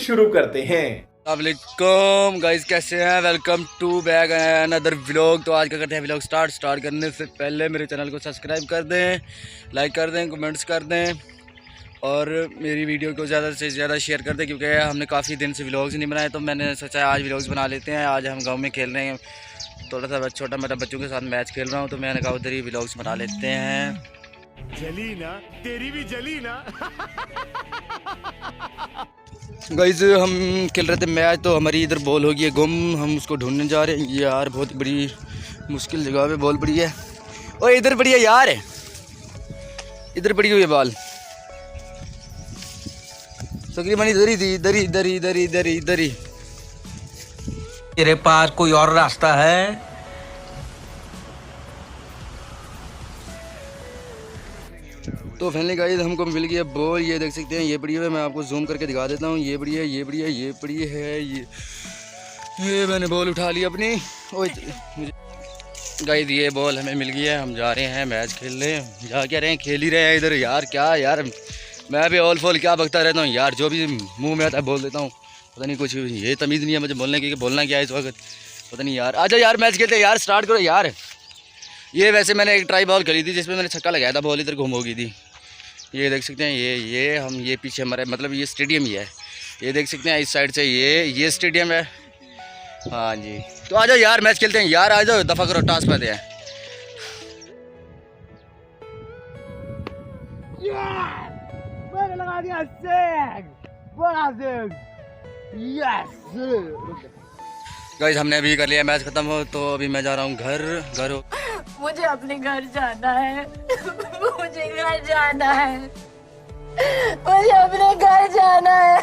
शुरू करते हैं। अस्सलामुअलैकुम गाइस, कैसे हैं? Welcome to back another vlog. तो आज का करते हैं व्लॉग स्टार्ट करने से पहले मेरे चैनल को सब्सक्राइब कर दें, लाइक कर दें, कमेंट्स कर दें और मेरी वीडियो को ज़्यादा से ज़्यादा शेयर कर दें, क्योंकि हमने काफ़ी दिन से व्लॉग्स नहीं बनाए। तो मैंने सोचा आज व्लॉग्स बना लेते हैं। आज हम गाँव में खेल रहे हैं, थोड़ा सा छोटा मोटा बच्चों के साथ मैच खेल रहा हूँ, तो मैंने कहा उधर ही व्लॉग्स बना लेते हैं। जली ना, तेरी भी जली ना। गाइस हम खेल रहे थे मैच, तो हमारी इधर बॉल हो गई है गुम। हम उसको ढूंढने जा रहे हैं यार, बहुत बड़ी मुश्किल जगह पे बॉल पड़ी है। ओए इधर पड़ी है यार, इधर पड़ी हुई है बॉल। तकरीबन इधर ही थी, इधर ही इधर ही इधर ही इधर ही इधर ही। तेरे पास कोई और रास्ता है? तो फाइनली गाइस हमको मिल गया बॉल। ये देख सकते हैं, ये पड़ी है। मैं आपको जूम करके दिखा देता हूँ। ये पड़ी है, ये पड़ी है, ये पड़ी है, ये मैंने बॉल उठा ली अपनी। ओए गाइस ये बॉल हमें मिल गई है। हम जा रहे हैं मैच खेलने। जा क्या रहे हैं, खेल ही रहे हैं इधर यार। क्या यार, मैं भी ऑल फॉल क्या बकता रहता हूँ यार, जो भी मुंह में आता है बोल देता हूँ। पता नहीं कुछ ये तमीज़ नहीं है मुझे बोलने की कि बोलना क्या है इस वक्त, पता नहीं यार। आजा यार मैच खेलते यार, स्टार्ट करो यार। ये वैसे मैंने एक ट्राई बॉल करी थी जिसमें मैंने छक्का लगाया था, बॉल इधर घूम हो गई थी। ये देख सकते हैं, ये पीछे हमारे मतलब ये स्टेडियम ही है। ये देख सकते हैं इस साइड से ये स्टेडियम है। हाँ जी, तो आ जाओ यार मैच खेलते हैं यार। आ जाओ, दफ़ा करो, टास्क पाते हैं। मैंने लगा दिया सेग, बड़ा सेग। यस गाइस हमने अभी कर लिया मैच खत्म हो, तो अभी मैं जा रहा हूँ घर हो। मुझे अपने घर जाना है। मुझे घर जाना है। मुझे अपने घर जाना है।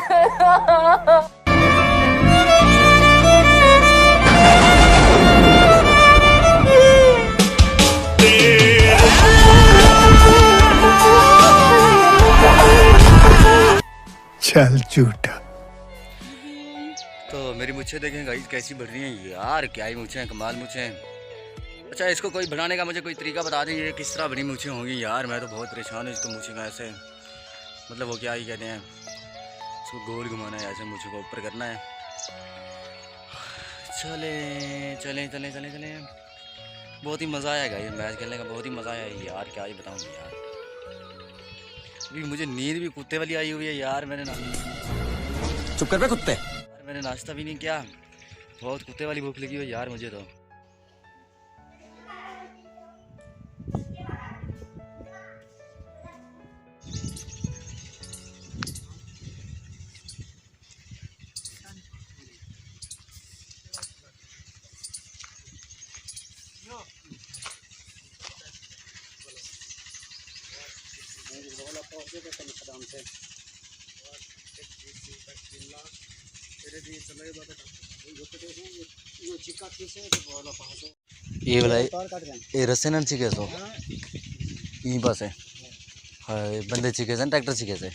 चल झूठा। तो मेरी मुझे देखें गाइस कैसी बढ़ रही हैं यार, क्या ही मुझे कमाल मुझे। अच्छा इसको कोई बनाने का मुझे कोई तरीका बता दें, ये किस तरह बनी मुझे होंगी यार। मैं तो बहुत परेशान हूँ इसको मुझे का ऐसे, मतलब वो क्या ही कहते हैं, इसको गोल घुमाना है ऐसे, मुझे को ऊपर करना है। चले चले चले चले चले, बहुत ही मज़ा आएगा ये मैच खेलने का, बहुत ही मज़ा आया यार, क्या ही बताऊँ यार। अभी मुझे नींद भी कुत्ते वाली आई हुई है यार। मैंने चुप कर बे कुत्ते। मैंने नाश्ता भी नहीं किया, बहुत कुत्ते वाली भूख लगी हुई यार मुझे तो। ये वाला ये रस्से न सीखे सो यहीं पास है। हाँ बंदे सीखे से ट्रैक्टर सीखे से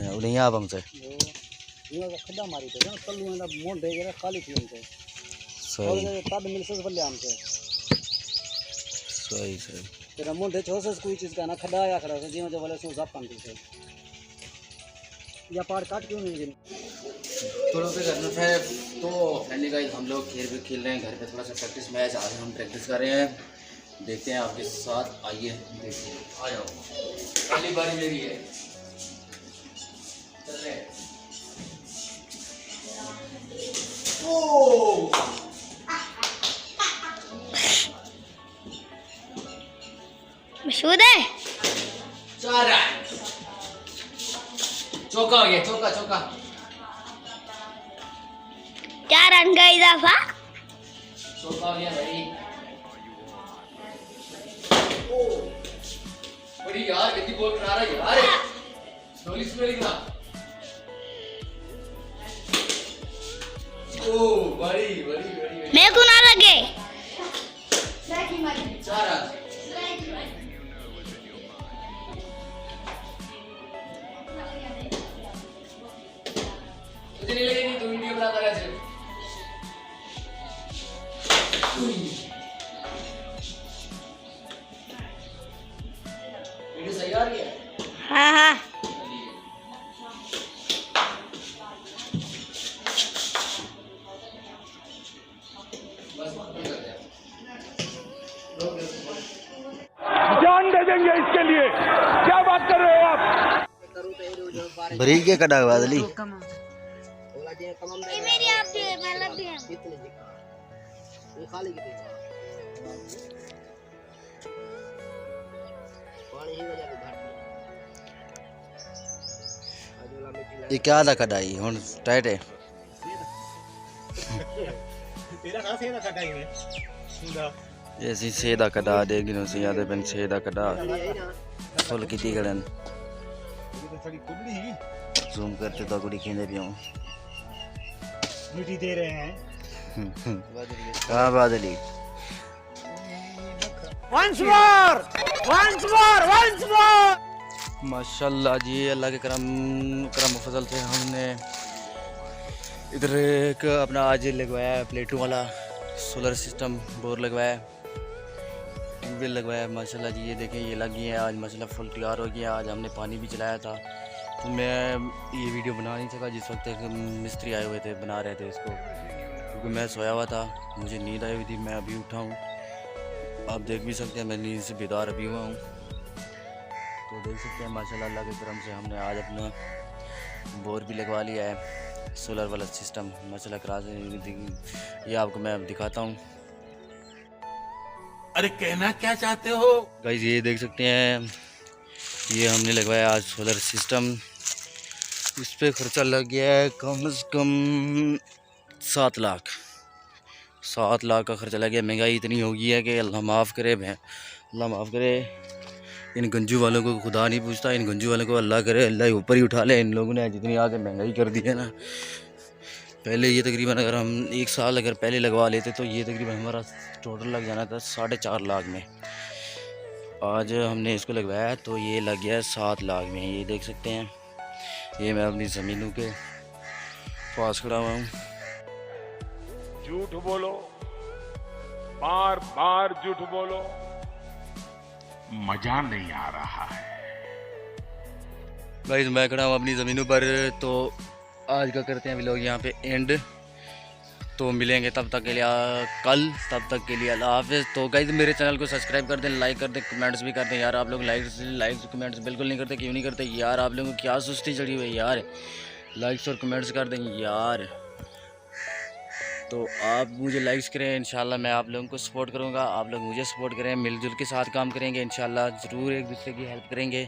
उन्हें यहाँ बम से खड्डा मारी थे कल मोड़ दे गया खाली थी उनसे सही तब मिल से बल्ले हमसे सही सही तेरा मोड़ दे छोसे कोई चीज का ना खड्डा आया खड़ा से जीवन जो वाले सो जाप पानी से या पार काट क्यों नहीं थोड़ा सा करना है। तो फाइनली गाइस हम लोग खेल रहे हैं घर पे, थोड़ा सा प्रैक्टिस मैच आज हम प्रैक्टिस कर रहे हैं, देखते हैं आपके साथ। आइए देखिए, आ जाओ, पहली बारी मेरी है। चल रहे ओ मशहूर है। चौका हो गया, चौका चौका। 4 रन का इजाफा। चौका हो गया भाई। बड़ी यार कितनी बॉल बना रहा है यार, स्लोली स्लोली ना। ओ बड़ी बड़ी बड़ी मेरे को ना लगे। 4 रन। तुझे नहीं लगी नहीं, तू वीडियो बनाता रहा सिर्फ। वीडियो सही आ रही है? हाँ हाँ। भरी के कटा बादली ये क्या था कटाई हुन टाइट है ऐसी सेदा कटा देख दिनों से याद है बन सेदा कटा फुल किती गड़न जूम करते तो कुड़ी खेंदे भी हूं मिट्टी दे रहे हैं हाँ बादली once more माशाल्लाह जी अल्लाह के करम फजल से हमने इधर एक अपना आज लगवाया है प्लेटों वाला सोलर सिस्टम बोर लगवाया है ट्यूबवेल लगवाया है माशाल्लाह जी। ये देखें ये लगी है आज माशाल्लाह फुल तैयार हो गया। आज हमने पानी भी चलाया था तो मैं ये वीडियो बना नहीं सका जिस वक्त तक मिस्त्री आए हुए थे बना रहे थे इसको, क्योंकि मैं सोया हुआ था, मुझे नींद आई हुई थी। मैं अभी उठा हूँ, आप देख भी सकते हैं मैं नींद से बेदार अभी हुआ हूँ। तो देख सकते हैं माशाल्लाह अल्लाह के करम से हमने आज अपना बोर भी लगवा लिया है सोलर वाला सिस्टम माशाल्लाह करा से। ये आपको मैं अब दिखाता हूँ। अरे कहना क्या चाहते हो? गाइस ये देख सकते हैं ये हमने लगवाया आज सोलर सिस्टम। इस पर खर्चा लग गया है कम से कम 7 लाख का खर्चा लग गया। महंगाई इतनी हो गई है कि अल्लाह माफ़ करे, अल्लाह माफ़ करे। इन गंजू वालों को खुदा नहीं पूछता, इन गंजू वालों को अल्लाह करे अल्लाह ऊपर ही उठा ले। इन लोगों ने जितनी आगे महंगाई कर दी है ना, पहले ये तकरीबन अगर हम 1 साल अगर पहले लगवा लेते तो ये तकरीबन हमारा टोटल लग जाना था 4.5 लाख में। आज हमने इसको लगवाया तो ये लग गया 7 लाख में। ये देख सकते हैं ये मैं अपनी ज़मीनों के पास खड़ा हुआ हूँ। झूठ बोलो, बार बार झूठ बोलो, मजा नहीं आ रहा है। गाइस मैं खड़ा हूँ अपनी ज़मीनों पर। तो आज का करते हैं व्लॉग यहाँ पे एंड। तो मिलेंगे तब तक के लिए कल, तब तक के लिए अल्लाह हाफ़िज़। तो गाइस मेरे चैनल को सब्सक्राइब कर दें, लाइक कर दें, कमेंट्स भी कर दें। यार आप लोग लाइक्स कमेंट्स बिल्कुल नहीं करते, क्यों नहीं करते यार? आप लोगों को क्या सुस्ती चढ़ी हुई है यार? लाइक्स और कमेंट्स कर दें यार। तो आप मुझे लाइक्स करें, इंशाल्लाह मैं आप लोगों को सपोर्ट करूँगा, आप लोग मुझे सपोर्ट करें, मिलजुल के साथ काम करेंगे इंशाल्लाह। ज़रूर एक दूसरे की हेल्प करेंगे।